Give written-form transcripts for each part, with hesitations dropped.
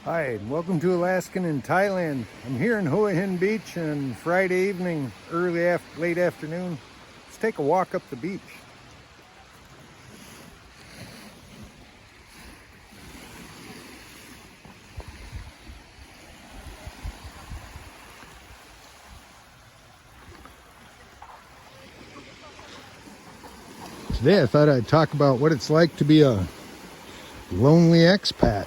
Hi, and welcome to Alaskan in Thailand. I'm here in Hua Hin Beach on Friday evening, late afternoon. Let's take a walk up the beach. Today I thought I'd talk about what it's like to be a lonely expat.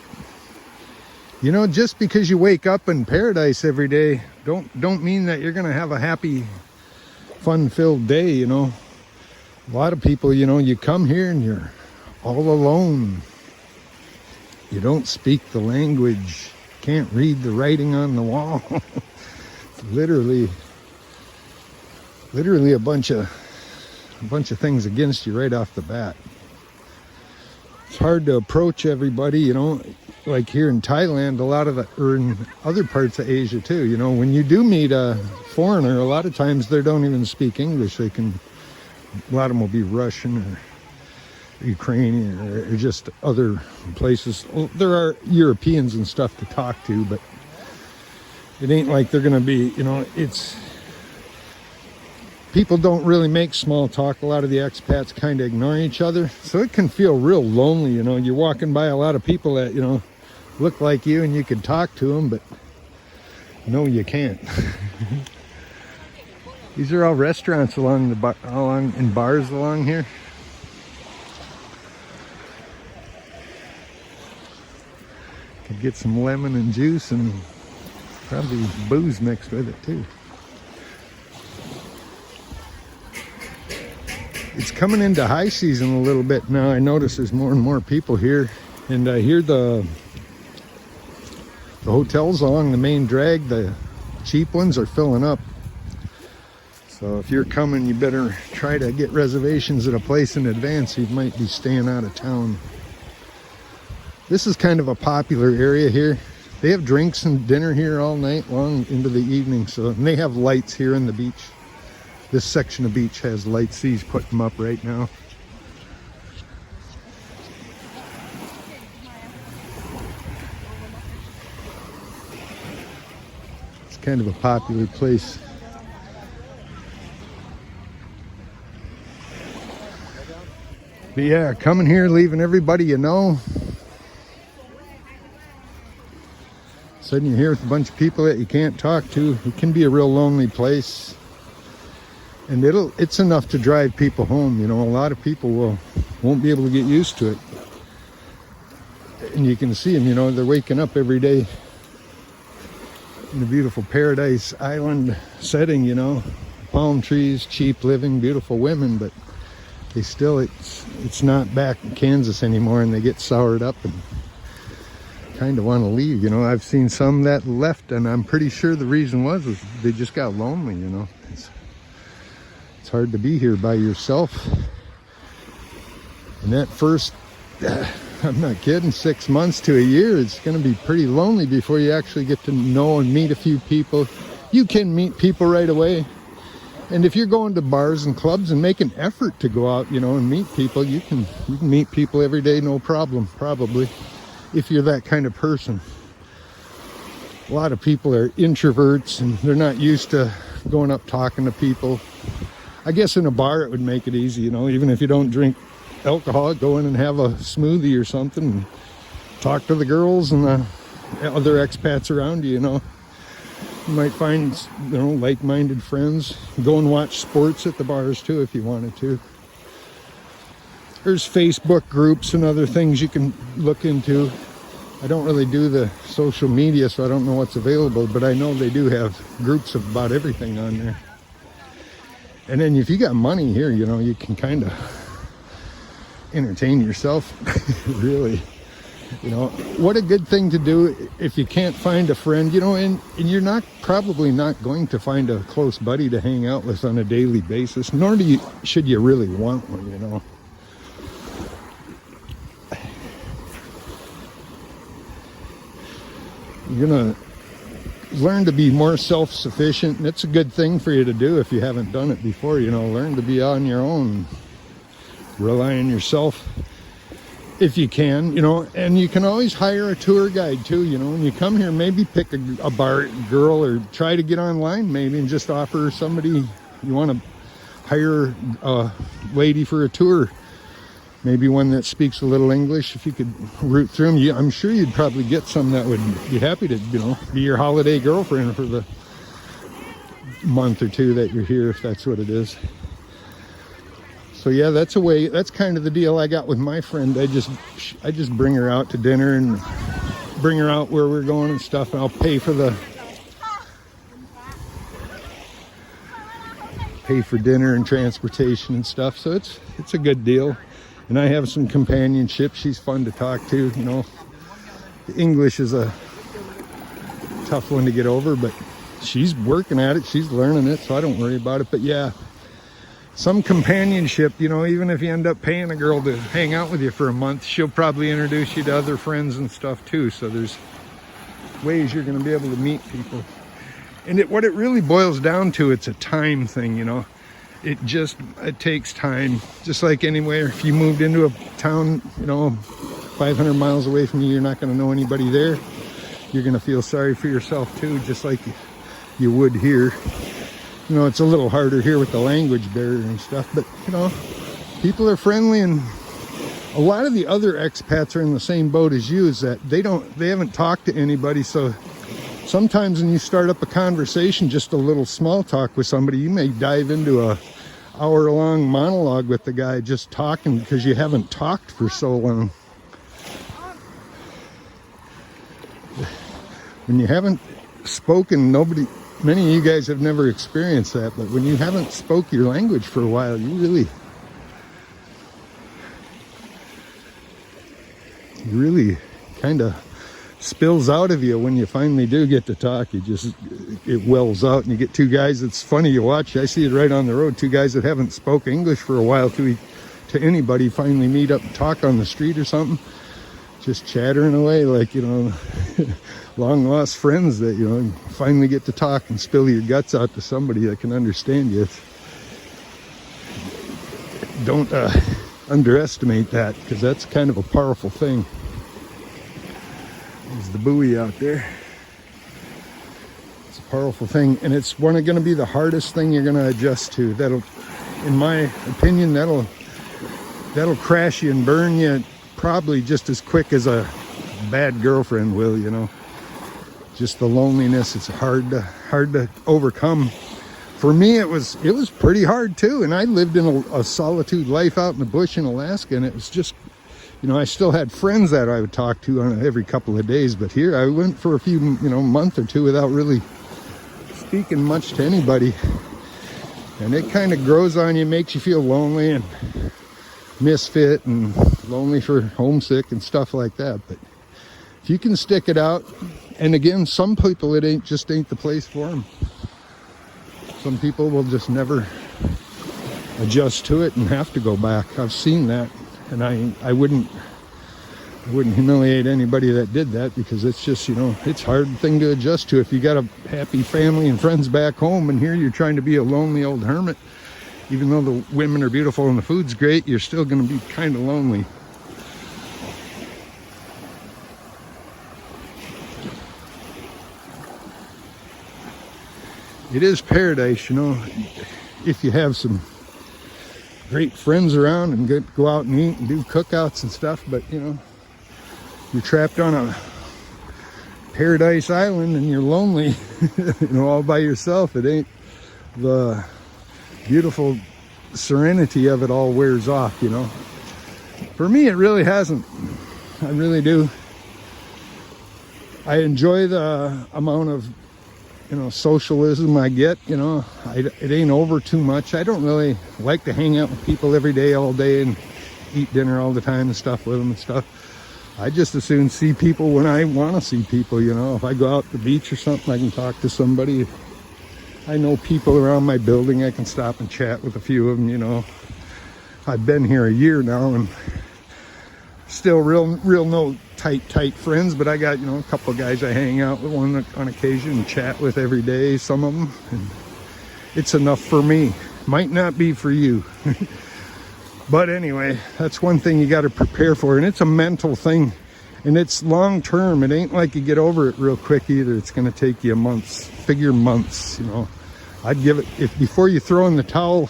You know, just because you wake up in paradise every day, don't mean that you're gonna have a happy, fun-filled day, you know. A lot of people, you know, you come here and you're all alone. You don't speak the language, can't read the writing on the wall. It's literally a bunch of things against you right off the bat. It's hard to approach everybody, you know. Like here in Thailand, or in other parts of Asia too, you know, when you do meet a foreigner, a lot of times they don't even speak English. A lot of them will be Russian or Ukrainian or just other places. Well, there are Europeans and stuff to talk to, but it ain't like they're gonna be, you know, people don't really make small talk. A lot of the expats kind of ignore each other. So it can feel real lonely, you know. You're walking by a lot of people that, you know, look like you and you could talk to them, but no, you can't. These are all restaurants and bars along here. Could get some lemon and juice and probably booze mixed with it too. It's coming into high season a little bit now. I notice there's more and more people here, and I hear the hotels along the main drag, the cheap ones, are filling up. So if you're coming, you better try to get reservations at a place in advance. You might be staying out of town. This is kind of a popular area here. They have drinks and dinner here all night long into the evening. And they have lights here in the beach. This section of beach has lights. He's putting them up right now. It's kind of a popular place. But yeah, coming here, leaving everybody you know. Suddenly you're here with a bunch of people that you can't talk to. It can be a real lonely place. And it's enough to drive people home, you know. A lot of people won't be able to get used to it. And you can see them, you know, they're waking up every day in a beautiful paradise island setting, you know. Palm trees, cheap living, beautiful women, but it's not back in Kansas anymore, and they get soured up and kind of want to leave, you know. I've seen some that left, and I'm pretty sure the reason was they just got lonely, you know. It's hard to be here by yourself. And that first, I'm not kidding, 6 months to a year, it's going to be pretty lonely before you actually get to know and meet a few people. You can meet people right away. And if you're going to bars and clubs and make an effort to go out, you know, and meet people, you can meet people every day, no problem, probably, if you're that kind of person. A lot of people are introverts and they're not used to going up talking to people. I guess in a bar it would make it easy, you know, even if you don't drink alcohol, go in and have a smoothie or something and talk to the girls and the other expats around you, you know. You might find, you know, like-minded friends. Go and watch sports at the bars too if you wanted to. There's Facebook groups and other things you can look into. I don't really do the social media, so I don't know what's available, but I know they do have groups of about everything on there. And then if you got money here, you know, you can kind of entertain yourself, really. You know, what a good thing to do if you can't find a friend, you know, and you're probably not going to find a close buddy to hang out with on a daily basis, nor should you really want one, you know. You're gonna learn to be more self-sufficient, and it's a good thing for you to do if you haven't done it before, you know. Learn to be on your own, rely on yourself. if you can, you know. And you can always hire a tour guide too, you know. When you come here, maybe pick a bar girl, or try to get online maybe and just offer somebody, you want to hire a lady for a tour, maybe one that speaks a little English. If you could root through them, I'm sure you'd probably get some that would be happy to, you know, be your holiday girlfriend for the month or two that you're here, if that's what it is. So yeah, that's a way, that's kind of the deal I got with my friend. I just bring her out to dinner and bring her out where we're going and stuff, and I'll pay for dinner and transportation and stuff. So it's a good deal. And I have some companionship. She's fun to talk to, you know. The English is a tough one to get over, but she's working at it. She's learning it, so I don't worry about it. But yeah, some companionship, you know, even if you end up paying a girl to hang out with you for a month, she'll probably introduce you to other friends and stuff too. So there's ways you're going to be able to meet people. And what it really boils down to, it's a time thing, you know. It takes time. Just like anywhere, if you moved into a town, you know, 500 miles away from you, you're not going to know anybody there. You're going to feel sorry for yourself too, just like you would here. You know, it's a little harder here with the language barrier and stuff, but you know, people are friendly, and a lot of the other expats are in the same boat as you, is that they haven't talked to anybody. So sometimes when you start up a conversation, just a little small talk with somebody, you may dive into a hour-long monologue with the guy just talking because you haven't talked for so long. When you haven't spoken, many of you guys have never experienced that, but when you haven't spoke your language for a while, you really kind of spills out of you. When you finally do get to talk, it wells out, and you get two guys. It's funny, you watch, I see it right on the road, two guys that haven't spoke English for a while to anybody finally meet up and talk on the street or something, just chattering away like, you know, long lost friends that, you know, finally get to talk and spill your guts out to somebody that can understand you. Don't underestimate that, because that's kind of a powerful thing. There's the buoy out there. It's a powerful thing, and it's going to be the hardest thing you're going to adjust to. That'll, in my opinion, that'll crash you and burn you probably just as quick as a bad girlfriend will, you know. Just the loneliness, it's hard to overcome. For me, it was pretty hard too, and I lived in a solitude life out in the bush in Alaska, and it was just, you know, I still had friends that I would talk to on every couple of days, but here I went for a few, you know, month or two without really speaking much to anybody, and it kind of grows on you, makes you feel lonely and misfit and lonely, for homesick and stuff like that. But if you can stick it out, and again, some people it ain't the place for them. Some people will just never adjust to it and have to go back. I've seen that, and I wouldn't humiliate anybody that did that, because it's just, you know, it's a hard thing to adjust to. If you got a happy family and friends back home, and here you're trying to be a lonely old hermit, even though the women are beautiful and the food's great, you're still going to be kind of lonely. It is paradise, you know, if you have some great friends around and go out and eat and do cookouts and stuff. But, you know, you're trapped on a paradise island and you're lonely, you know, all by yourself. It ain't, the beautiful serenity of it all wears off, you know. For me, it really hasn't. I really do. I enjoy the amount of, you know, socialism I get, you know. It ain't over too much. I don't really like to hang out with people every day, all day, and eat dinner all the time and stuff with them and stuff. I just as soon see people when I want to see people, you know. If I go out to the beach or something, I can talk to somebody. I know people around my building, I can stop and chat with a few of them, you know. I've been here a year now and still real no tight friends, but I got, you know, a couple of guys I hang out with on occasion and chat with every day, some of them, and it's enough for me. Might not be for you. But anyway, that's one thing you got to prepare for, and it's a mental thing, and it's long term. It ain't like you get over it real quick either. It's going to take you months, figure months, you know. I'd give it, if before you throw in the towel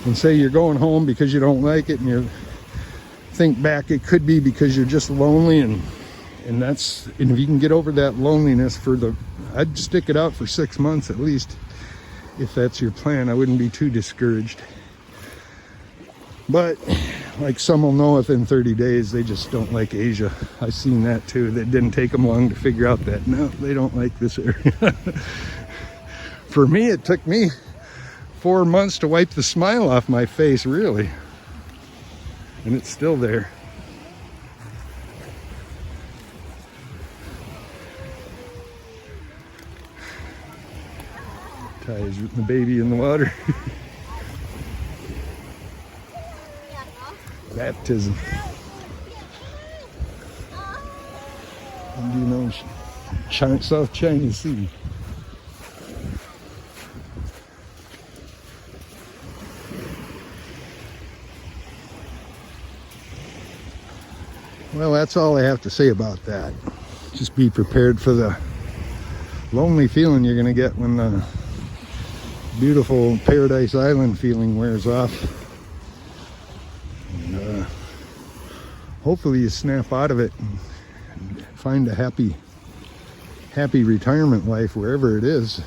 and say you're going home because you don't like it, and you think back, it could be because you're just lonely, and if you can get over that loneliness I'd stick it out for 6 months at least, if that's your plan. I wouldn't be too discouraged. But like some will know within 30 days, they just don't like Asia. I've seen that too. It didn't take them long to figure out that, no, they don't like this area. For me, it took me 4 months to wipe the smile off my face, really. And it's still there. Ty's the baby in the water. Baptism. And you know, South China Sea. Well, that's all I have to say about that. Just be prepared for the lonely feeling you're going to get when the beautiful Paradise Island feeling wears off. And hopefully you snap out of it and find a happy retirement life wherever it is.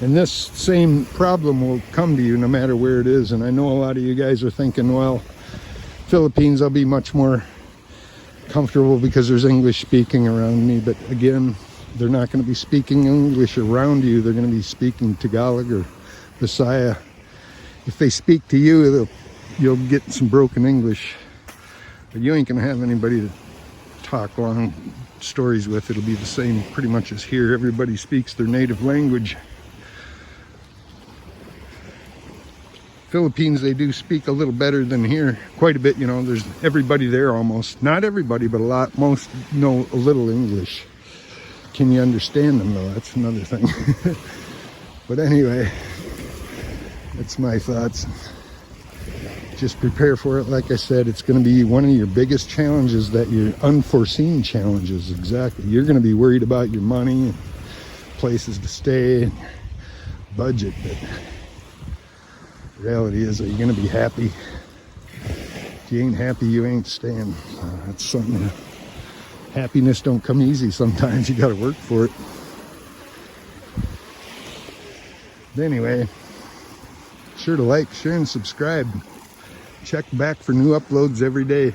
And this same problem will come to you no matter where it is. And I know a lot of you guys are thinking, well, Philippines, I'll be much more comfortable because there's English speaking around me. But again, they're not going to be speaking English around you. They're going to be speaking Tagalog or Bisaya. If they speak to you, you'll get some broken English. But you ain't going to have anybody to talk long stories with. It'll be the same pretty much as here. Everybody speaks their native language. Philippines, they do speak a little better than here, quite a bit, you know. There's everybody there almost, not everybody, but most know a little English. Can you understand them though? That's another thing. But anyway, that's my thoughts. Just prepare for it. Like I said, it's going to be one of your biggest challenges, that your unforeseen challenges. Exactly. You're going to be worried about your money and places to stay and budget, but the reality is, are you going to be happy? If you ain't happy, you ain't staying. That's something. Happiness don't come easy sometimes. You got to work for it. But anyway, sure to like, share, and subscribe. Check back for new uploads every day.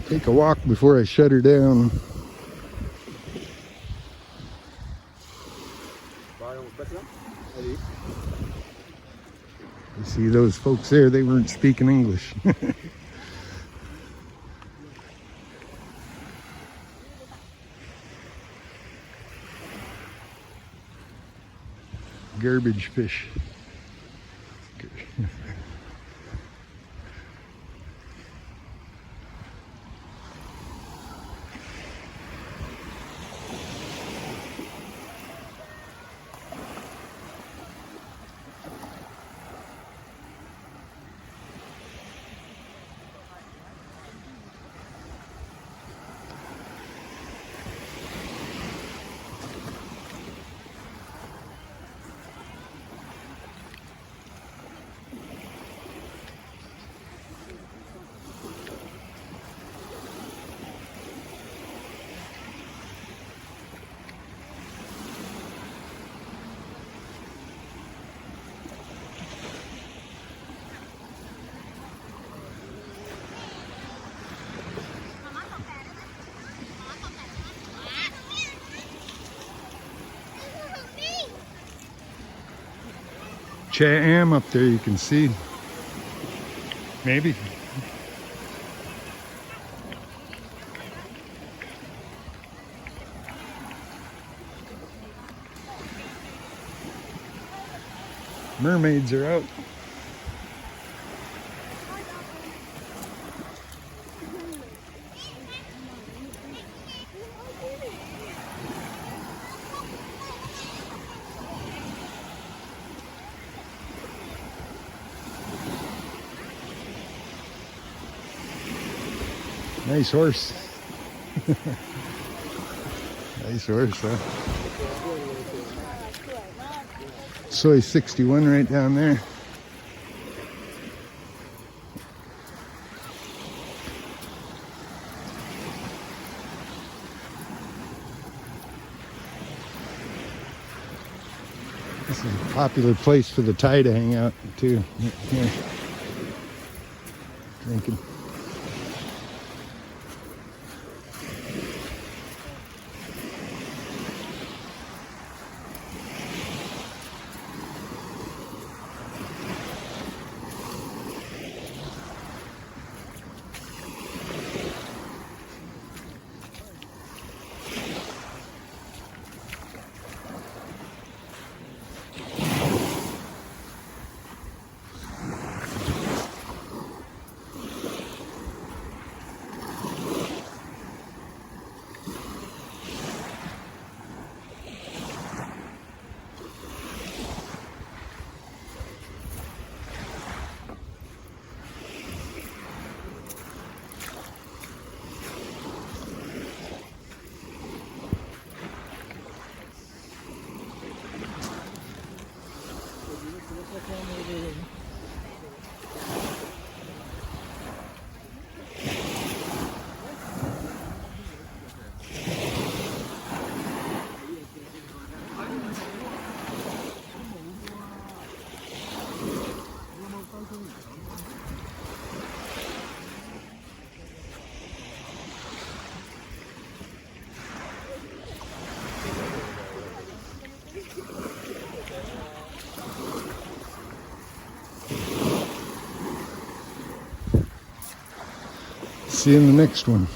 Take a walk before I shut her down. You see those folks there, they weren't speaking English. Garbage fish. Cham up there, you can see. Maybe. Mermaids are out. Nice horse. Nice horse, huh? Soy 61 right down there. This is a popular place for the Thai to hang out too. Here. Drinking. See you in the next one.